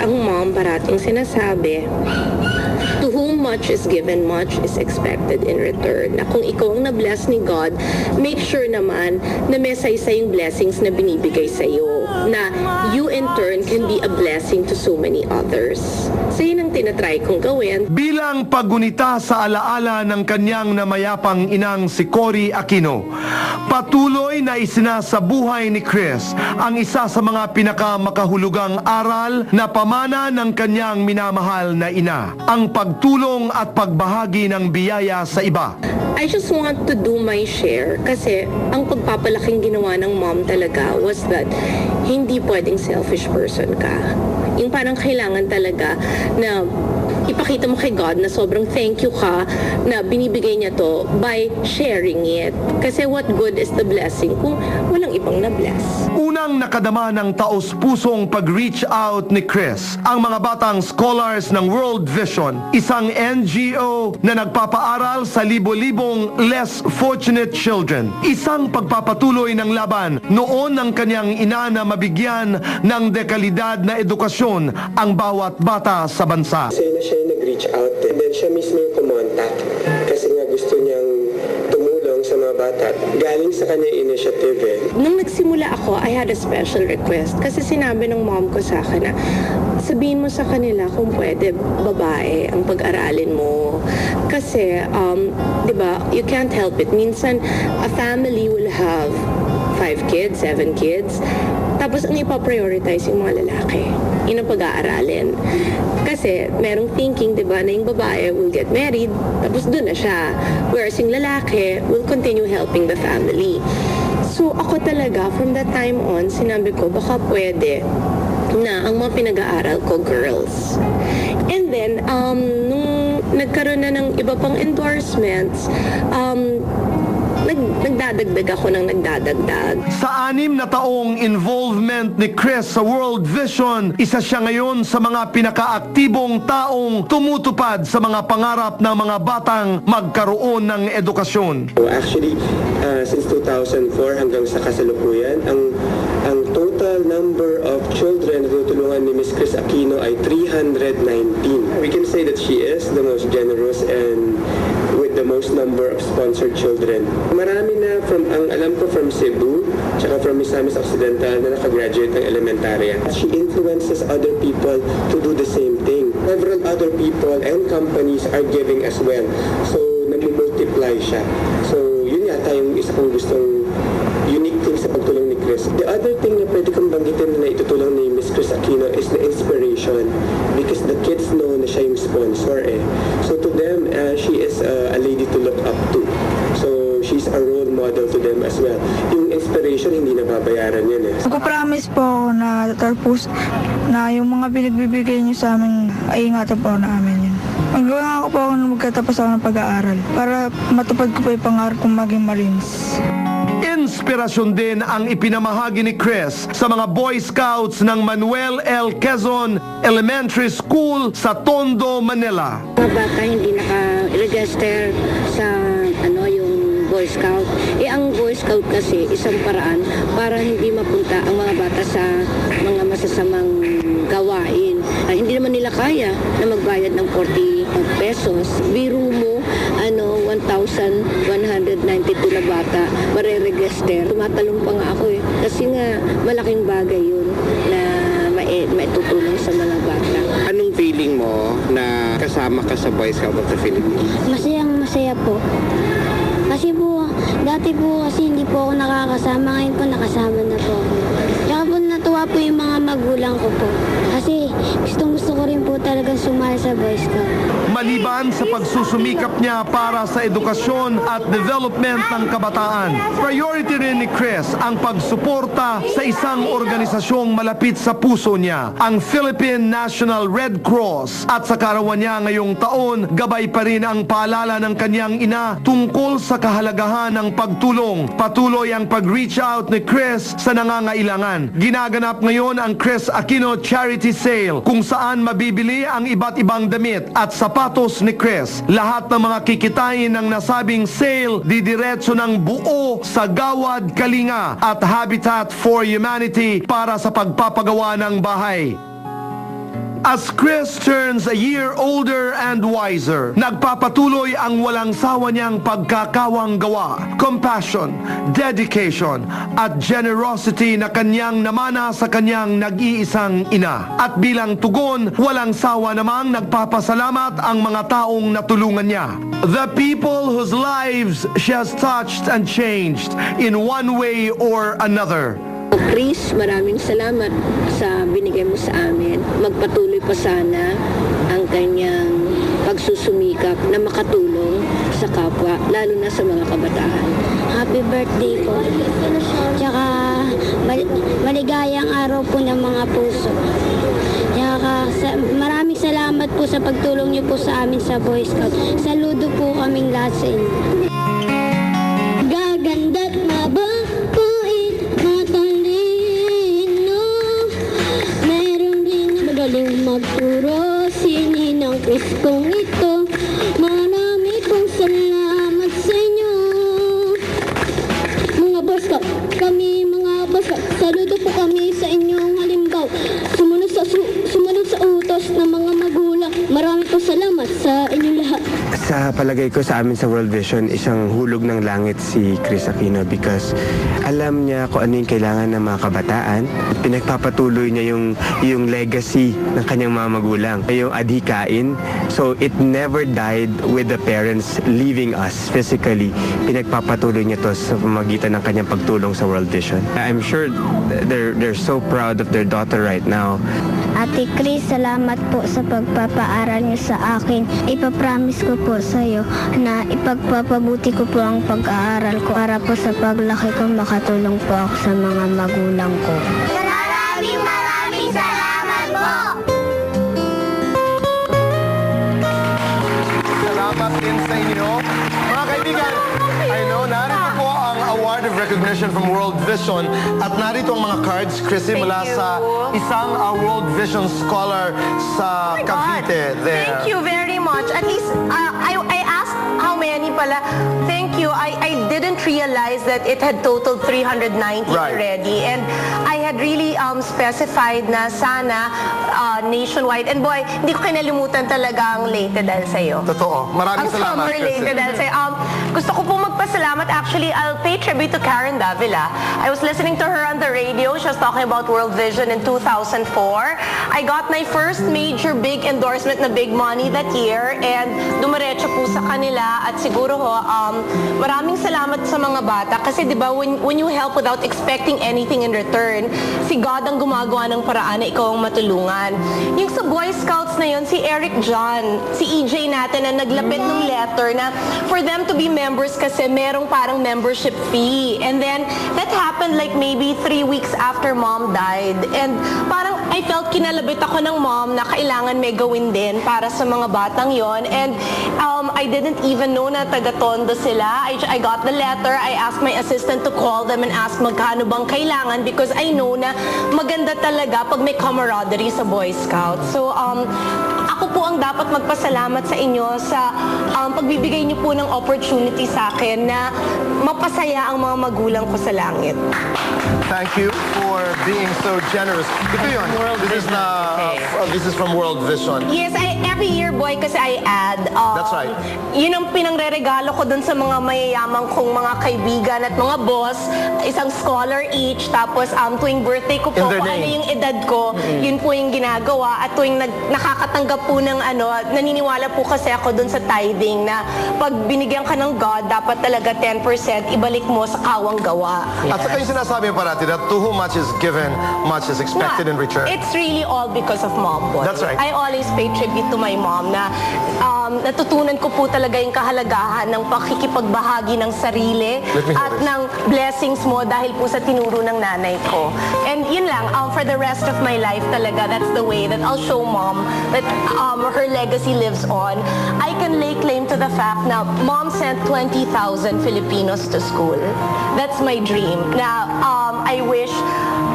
ang mom parating sinasabi, to whom much is given, much is expected in return. Na kung ikaw ang na-bless ni God, make sure naman na may say-saying blessings na binibigay sa'yo. Na you in turn can be a blessing to so many others. So yun ang tinatry kong gawin. Bilang paggunita sa alaala ng kanyang namayapang inang si Cory Aquino, patuloy na isinasabuhay ni Chris ang isa sa mga pinakamakahulugang aral na pamana ng kanyang minamahal na ina, ang pagtulong at pagbahagi ng biyaya sa iba. I just want to do my share kasi ang pagpapalaking ginawa ng mom talaga was that hindi pwedeng selfish person ka. Yung parang kailangan talaga na ipakita mo kay God na sobrang thank you ka na binibigay niya to by sharing it. Kasi what good is the blessing kung walang ibang na-bless? Unang nakadama ng taos-pusong pag-reach out ni Chris ang mga batang scholars ng World Vision, isang NGO na nagpapaaral sa libo-libong less fortunate children. Isang pagpapatuloy ng laban noon ng kanyang ina na mabigyan ng dekalidad na edukasyon ang bawat bata sa bansa. Kasi na siya yung nag-reach out and then siya mismo yung kumontak kasi nga gusto niyang tumulong sa mga bata. Galing sa kanya initiative Nung nagsimula ako, I had a special request kasi sinabi ng mom ko sa akin na sabihin mo sa kanila kung pwede babae ang pag-aralin mo. Kasi, di ba, you can't help it. Minsan, a family will have 5 kids, 7 kids, tapos ang ipaprioritize yung mga lalaki. Yun ang pag-aaralin. Kasi merong thinking, di ba, na yung babae will get married, tapos doon na siya. Whereas yung lalaki will continue helping the family. So ako talaga, from that time on, sinabi ko, baka pwede na ang mga pinag-aaral ko, girls. And then, nung nagkaroon na ng iba pang endorsements, nagdadagdag ako ng nagdadagdag. Sa 6 na taong involvement ni Chris sa World Vision, isa siya ngayon sa mga pinakaaktibong taong tumutupad sa mga pangarap ng mga batang magkaroon ng edukasyon. So actually, since 2004 hanggang sa kasalukuyan, ang total number of children na tutulungan ni Miss Chris Aquino ay 319. We can say that she is the most generous and with the most number of sponsored children. Marami na ang alam ko from Cebu, tsaka from Misamis Occidental na nakagraduate ng elementarya. She influences other people to do the same thing. Several other people and companies are giving as well. So, nag-multiply siya. So, yun yata yung isa kong gustong unique thing sa pagtulong ni Chris. The other thing na pwede kong banggitin na itutulong ni Miss Chris Aquino is the inspiration because the kids know na siya yung sponsor So to them, she is a lady to look up to. So she's a role model to them as well. Yung inspiration, hindi nababayaran yun Nagpo-promise po ako na tapos na yung mga binagbibigay niyo sa amin, ay ingatan po namin yun. Magawa ko po ako na magkatapos ako ng pag-aaral para matupad ko po yung pangarap kong maging Marines. Inspirasyon din ang ipinamahagi ni Chris sa mga Boy Scouts ng Manuel L. Quezon Elementary School sa Tondo, Manila. Mga bata hindi naka-register sa yung Boy Scout. Ang Boy Scout kasi isang paraan para hindi mapunta ang mga bata sa mga masasamang gawain. Hindi naman nila kaya na magbayad ng 40 pesos. Biro mo, 1,192 na bata mare-register. Tumatalong pa nga ako kasi nga malaking bagay yun na maitutulong sa mga bata. Anong feeling mo na kasama ka sa Boy Scout of the Philippines? Masaya po. Kasi po, dati po kasi hindi po ako nakakasama. Ngayon po nakasama na po ako. Tsaka po natuwa po yung mga magulang ko po. Kasi gusto ko rin po talagang sumali sa Boy Scout. Maliban sa pagsusumikap niya para sa edukasyon at development ng kabataan, priority rin ni Chris ang pagsuporta sa isang organisasyong malapit sa puso niya, ang Philippine National Red Cross. At sa karawan niya ngayong taon, gabay pa rin ang paalala ng kanyang ina tungkol sa kahalagahan ng pagtulong. Patuloy ang pag-reach out ni Chris sa nangangailangan. Ginaganap ngayon ang Chris Aquino Charity Sale kung saan mabibili ang iba't ibang damit at sapatos ni Chris. Lahat ng mga kikitain ng nasabing sale didiretso ng buo sa Gawad Kalinga at Habitat for Humanity para sa pagpapagawa ng bahay. As Chris turns a year older and wiser, nagpapatuloy ang walang sawa niyang pagkakawang gawa, compassion, dedication, at generosity na kanyang namana sa kanyang nag-iisang ina. At bilang tugon, walang sawa namang nagpapasalamat ang mga taong natulungan niya. The people whose lives she has touched and changed in one way or another. Chris, maraming salamat sa binigay mo sa amin. Magpatuloy pa sana ang kanyang pagsusumikap na makatulong sa kapwa, lalo na sa mga kabataan. Happy birthday po. Tsaka maligayang araw po ng mga puso. Tsaka maraming salamat po sa pagtulong niyo po sa amin sa Boy Scout. Saludo po kaming lahat sa inyo. Gaganda't mabakuin, matalino. Meron din magaling magturo, sininang Chris kong ito. Marami pong salamat sa inyo. Mga Boy Scout, kami mga Boy Scout, saludo po kami sa inyong halimbaw. Sumunod sa utos ng mga magulang. Marami po salamat sa inyong lahat. Sa palagay ko sa amin sa World Vision, isang hulog ng langit si Chris Aquino because alam niya kung ano yung kailangan ng mga kabataan. Pinagpapatuloy niya yung legacy ng kanyang mga magulang, yung adhikain. So it never died with the parents leaving us physically. Pinagpapatuloy niya to sa pamagitan ng kanyang pagtulong sa World Vision. I'm sure they're so proud of their daughter right now. Ate Chris, salamat po sa pagpapaaral niyo sa akin. Ipapromise ko po sa iyo na ipagpapabuti ko po ang pag-aaral ko para po sa paglaki ko makatulong po ako sa mga magulang ko. Maraming salamat po! Salamat din sa inyo. Mga kaibigan, I know, narito po ang Award of Recognition from World Vision at narito ang mga cards, Chrissy, mula sa isang World Vision scholar sa Cavite. There. Thank you very much. At least, I asked how many pala. Thank you. I didn't realize that it had totaled 390 Right. already. And I had really specified na sana nationwide. And boy, hindi ko kinalimutan talaga ang Leyte dahil sa'yo. Totoo. Maraming Ang salamat, summer Leyte Chrissy. dahil sa'yo. Gusto ko po magpasalamat. Actually, I'll pay tribute to Karen Davila. I was listening to her on the radio. She was talking about World Vision in 2004. I got my first major big endorsement na big money that year and dumiretso po sa kanila at siguro ho, maraming salamat sa mga bata kasi di ba when you help without expecting anything in return, si God ang gumagawa ng paraan na ikaw ang matulungan. Yung sa Boy Scouts na yun, si Eric John, si EJ natin na naglapit ng letter na for them to be members kasi merong parang membership fee. And then, that happened like maybe 3 weeks after mom died. And parang I felt kinalabit ako ng mom na kailangan may gawin din para sa mga batang yon. And I didn't even know na taga-Tondo sila. I got the letter. I asked my assistant to call them and ask magkano bang kailangan because I know na maganda talaga pag may camaraderie sa Boy Scouts. So, ako po ang dapat magpasalamat sa inyo sa pagbibigay niyo po ng opportunity sa akin na mapasaya ang mga magulang ko sa langit. Thank you for being so generous. Ito yun. This is from World Vision. Yes, every year, boy, kasi I add. That's right. Yun ang pinangre-regalo ko dun sa mga mayayamang kong mga kaibigan at mga boss. Isang scholar each. Tapos tuwing birthday ko po, In their kung ano name. yung edad ko, yun po yung ginagawa. At tuwing nakakatanggap po ng naniniwala po kasi ako dun sa tithing na pag binigyan ka ng God, dapat talaga 10% ibalik mo sa kawang gawa. At saka yung sinasabi mo parati that to whom much is given, much is expected in return. It's really all because of mom po. That's right. I always pay tribute to my mom na natutunan ko po talaga yung kahalagahan ng pakikipagbahagi ng sarili Let me hear at this. ng blessings mo dahil po sa tinuro ng nanay ko. And yun lang, for the rest of my life talaga, that's the way that I'll show mom that her legacy lives on. I can lay claim to the fact na mom sent 20,000 Filipinos to school. That's my dream. Na I wish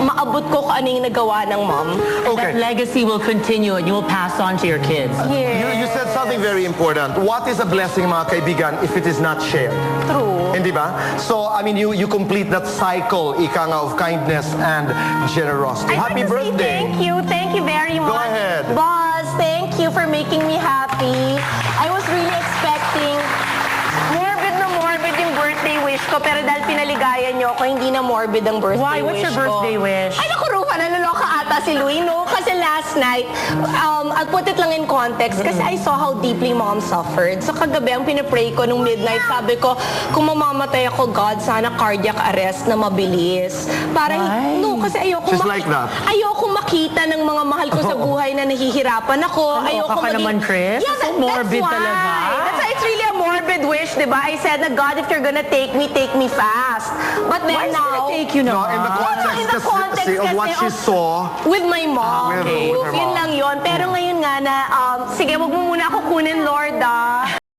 maabot ko kung ano yung nagawa ng mom. Okay. That legacy will continue and you will pass on to your kids. You said something very important. What is a blessing, mga kaibigan, if it is not shared? True. Hindi ba? So, I mean, you complete that cycle, ika nga, of kindness and generosity. I Happy want to say birthday! Thank you very much. ahead. Bye. you for making me happy. I was really expecting morbid yung birthday wish ko, pero dahil pinaligayan niyo ako, hindi na morbid ang birthday Why? wish What's your ko. birthday wish? Ay, naku, Rufa, naloloka ata si Louie, no? Kasi last night, I'll put it lang in context, kasi I saw how deeply mom suffered. So kagabi, ang pinapray ko nung midnight, sabi ko, kung mamamatay ako, God, sana cardiac arrest na mabilis. Parang, Why? no, kasi ayoko Just like that. ayoko makita ng mga mahal ko sa buhay na nahihirapan ako. Kaloka ka naman, Chris. Yeah, So morbid that's why. talaga. That's why it's really a morbid wish, di ba? I said na, God, if you're gonna take me fast. But then Why is it now, gonna take you No, naman? in the context, in the context kasi of what kasi she of- saw. with my mom. with her Yun mom. lang yun. Pero ngayon nga na, sige, wag mo muna ako kunin, Lord,